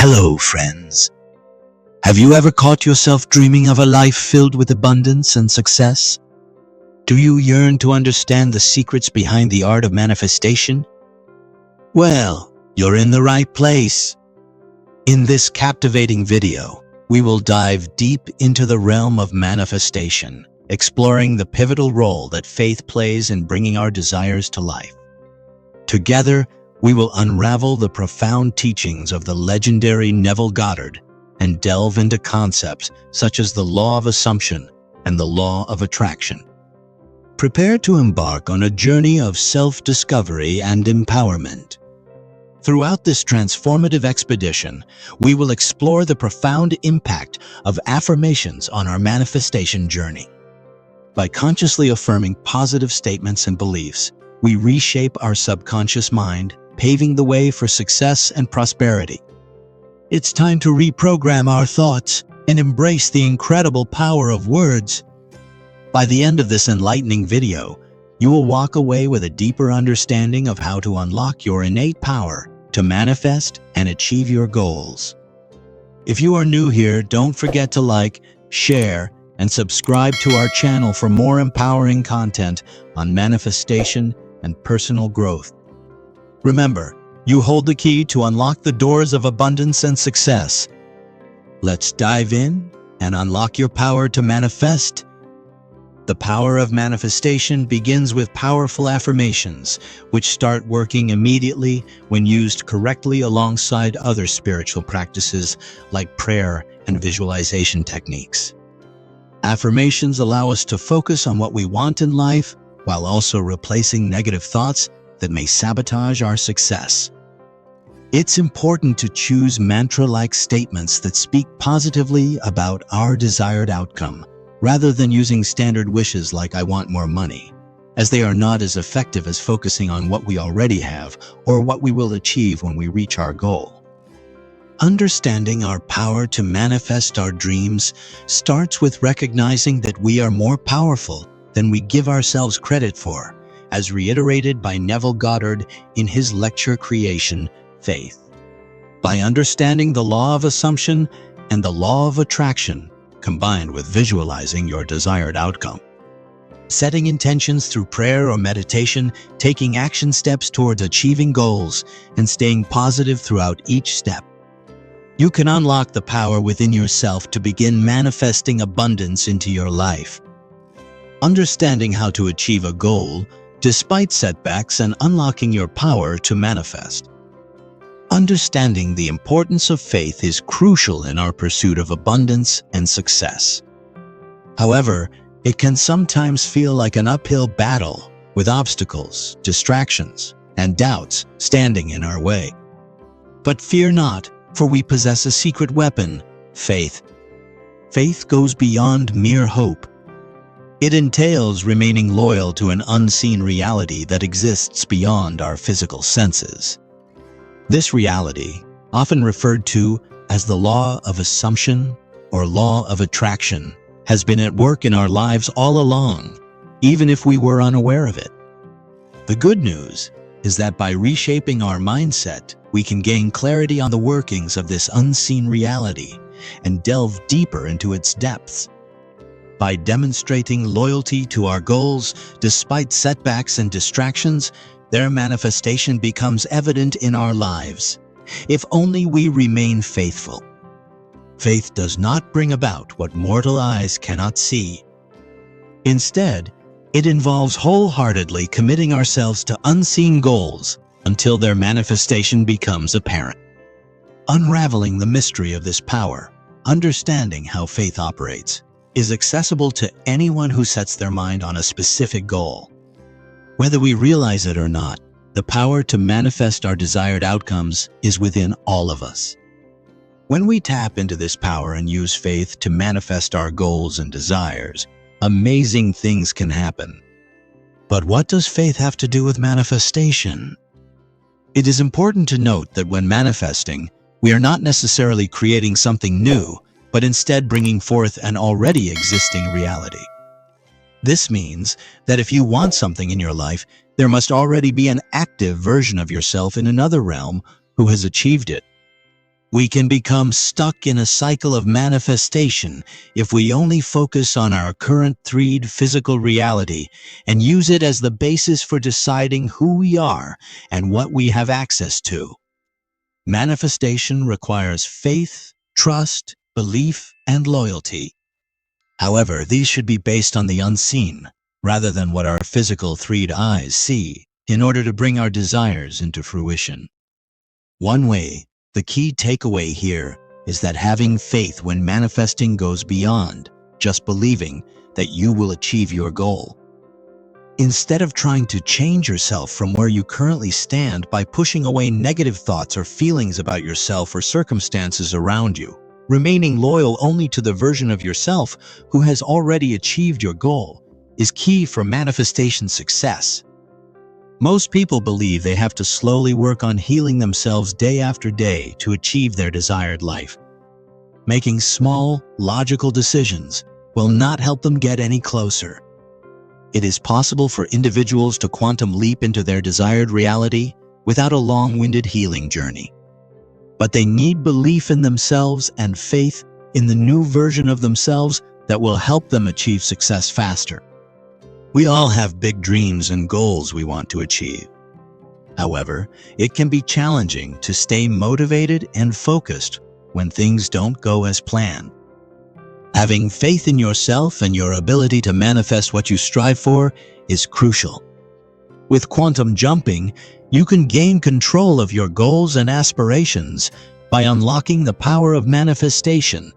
Hello, friends. Have you ever caught yourself dreaming of a life filled with abundance and success? Do you yearn to understand the secrets behind the art of manifestation? Well, you're in the right place. In this captivating video, we will dive deep into the realm of manifestation, exploring the pivotal role that faith plays in bringing our desires to life. Together, we will unravel the profound teachings of the legendary Neville Goddard and delve into concepts such as the law of assumption and the law of attraction. Prepare to embark on a journey of self-discovery and empowerment. Throughout this transformative expedition, we will explore the profound impact of affirmations on our manifestation journey. By consciously affirming positive statements and beliefs, we reshape our subconscious mind, paving the way for success and prosperity. It's time to reprogram our thoughts and embrace the incredible power of words. By the end of this enlightening video, you will walk away with a deeper understanding of how to unlock your innate power to manifest and achieve your goals. If you are new here, don't forget to like, share, and subscribe to our channel for more empowering content on manifestation and personal growth. Remember, you hold the key to unlock the doors of abundance and success. Let's dive in and unlock your power to manifest. The power of manifestation begins with powerful affirmations, which start working immediately when used correctly alongside other spiritual practices like prayer and visualization techniques. Affirmations allow us to focus on what we want in life while also replacing negative thoughts that may sabotage our success. It's important to choose mantra-like statements that speak positively about our desired outcome, rather than using standard wishes like "I want more money," as they are not as effective as focusing on what we already have or what we will achieve when we reach our goal. Understanding our power to manifest our dreams starts with recognizing that we are more powerful than we give ourselves credit for, as reiterated by Neville Goddard in his lecture Creation, Faith. By understanding the law of assumption and the law of attraction, combined with visualizing your desired outcome, setting intentions through prayer or meditation, taking action steps towards achieving goals, and staying positive throughout each step, you can unlock the power within yourself to begin manifesting abundance into your life. Understanding how to achieve a goal despite setbacks and unlocking your power to manifest. Understanding the importance of faith is crucial in our pursuit of abundance and success. However, it can sometimes feel like an uphill battle with obstacles, distractions, and doubts standing in our way. But fear not, for we possess a secret weapon, faith. Faith goes beyond mere hope. It entails remaining loyal to an unseen reality that exists beyond our physical senses. This reality, often referred to as the law of assumption or law of attraction, has been at work in our lives all along, even if we were unaware of it. The good news is that by reshaping our mindset, we can gain clarity on the workings of this unseen reality and delve deeper into its depths. By demonstrating loyalty to our goals despite setbacks and distractions, their manifestation becomes evident in our lives, if only we remain faithful. Faith does not bring about what mortal eyes cannot see. Instead, it involves wholeheartedly committing ourselves to unseen goals until their manifestation becomes apparent. Unraveling the mystery of this power, understanding how faith operates, is accessible to anyone who sets their mind on a specific goal. Whether we realize it or not, the power to manifest our desired outcomes is within all of us. When we tap into this power and use faith to manifest our goals and desires, amazing things can happen. But what does faith have to do with manifestation? It is important to note that when manifesting, we are not necessarily creating something new, but instead bringing forth an already existing reality. This means that if you want something in your life, there must already be an active version of yourself in another realm who has achieved it. We can become stuck in a cycle of manifestation if we only focus on our current 3D physical reality and use it as the basis for deciding who we are and what we have access to. Manifestation requires faith, trust, belief, and loyalty. However, these should be based on the unseen, rather than what our physical 3D eyes see, in order to bring our desires into fruition. One way, the key takeaway here is that having faith when manifesting goes beyond just believing that you will achieve your goal. Instead of trying to change yourself from where you currently stand by pushing away negative thoughts or feelings about yourself or circumstances around you, remaining loyal only to the version of yourself who has already achieved your goal is key for manifestation success. Most people believe they have to slowly work on healing themselves day after day to achieve their desired life. Making small, logical decisions will not help them get any closer. It is possible for individuals to quantum leap into their desired reality without a long-winded healing journey. But they need belief in themselves and faith in the new version of themselves that will help them achieve success faster. We all have big dreams and goals we want to achieve. However, it can be challenging to stay motivated and focused when things don't go as planned. Having faith in yourself and your ability to manifest what you strive for is crucial. With quantum jumping, you can gain control of your goals and aspirations by unlocking the power of manifestation.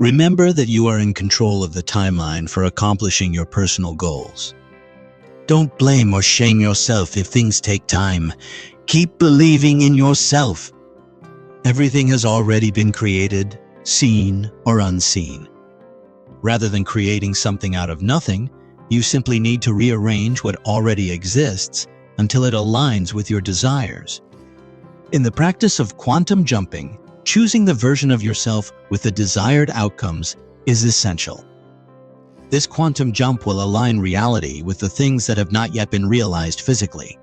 Remember that you are in control of the timeline for accomplishing your personal goals. Don't blame or shame yourself if things take time. Keep believing in yourself. Everything has already been created, seen or unseen. Rather than creating something out of nothing, you simply need to rearrange what already exists until it aligns with your desires. In the practice of quantum jumping, choosing the version of yourself with the desired outcomes is essential. This quantum jump will align reality with the things that have not yet been realized physically.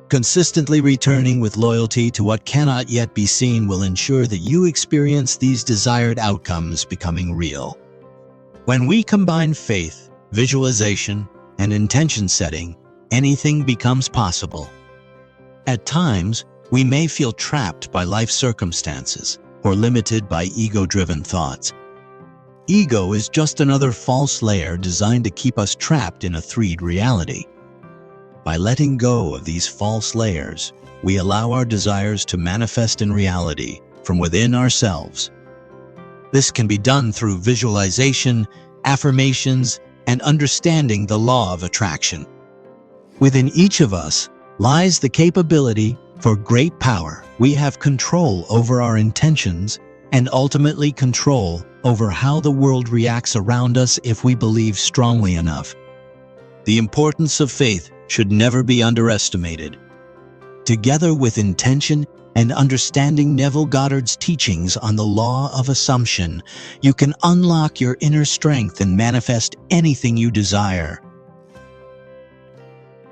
Consistently returning with loyalty to what cannot yet be seen will ensure that you experience these desired outcomes becoming real. When we combine faith, visualization, and intention setting, anything becomes possible. At times, we may feel trapped by life circumstances or limited by ego-driven thoughts. Ego is just another false layer designed to keep us trapped in a 3D reality. By letting go of these false layers, we allow our desires to manifest in reality from within ourselves. This can be done through visualization, affirmations, and understanding the law of attraction. Within each of us lies the capability for great power. We have control over our intentions and ultimately control over how the world reacts around us if we believe strongly enough. The importance of faith should never be underestimated. Together with intention and understanding Neville Goddard's teachings on the law of assumption, you can unlock your inner strength and manifest anything you desire.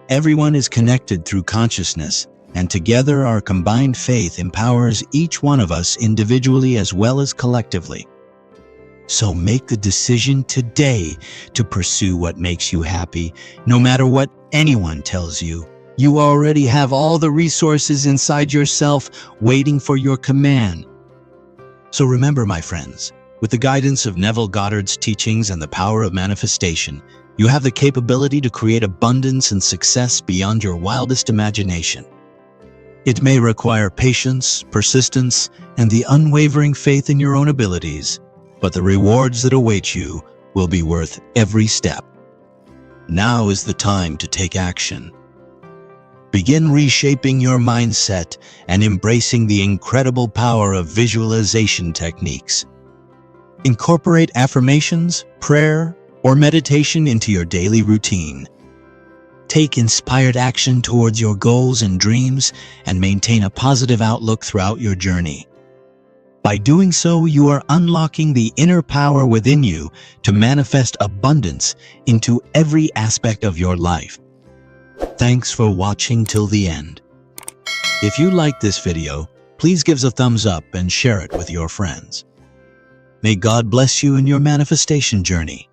Everyone is connected through consciousness, and together our combined faith empowers each one of us individually as well as collectively. So make the decision today to pursue what makes you happy, no matter what anyone tells you. You already have all the resources inside yourself waiting for your command. So remember, my friends, with the guidance of Neville Goddard's teachings and the power of manifestation, you have the capability to create abundance and success beyond your wildest imagination. It may require patience, persistence, and the unwavering faith in your own abilities, but the rewards that await you will be worth every step. Now is the time to take action. Begin reshaping your mindset and embracing the incredible power of visualization techniques. Incorporate affirmations, prayer, or meditation into your daily routine. Take inspired action towards your goals and dreams and maintain a positive outlook throughout your journey. By doing so, you are unlocking the inner power within you to manifest abundance into every aspect of your life. Thanks for watching till the end. If you liked this video, please give us a thumbs up and share it with your friends. May God bless you in your manifestation journey.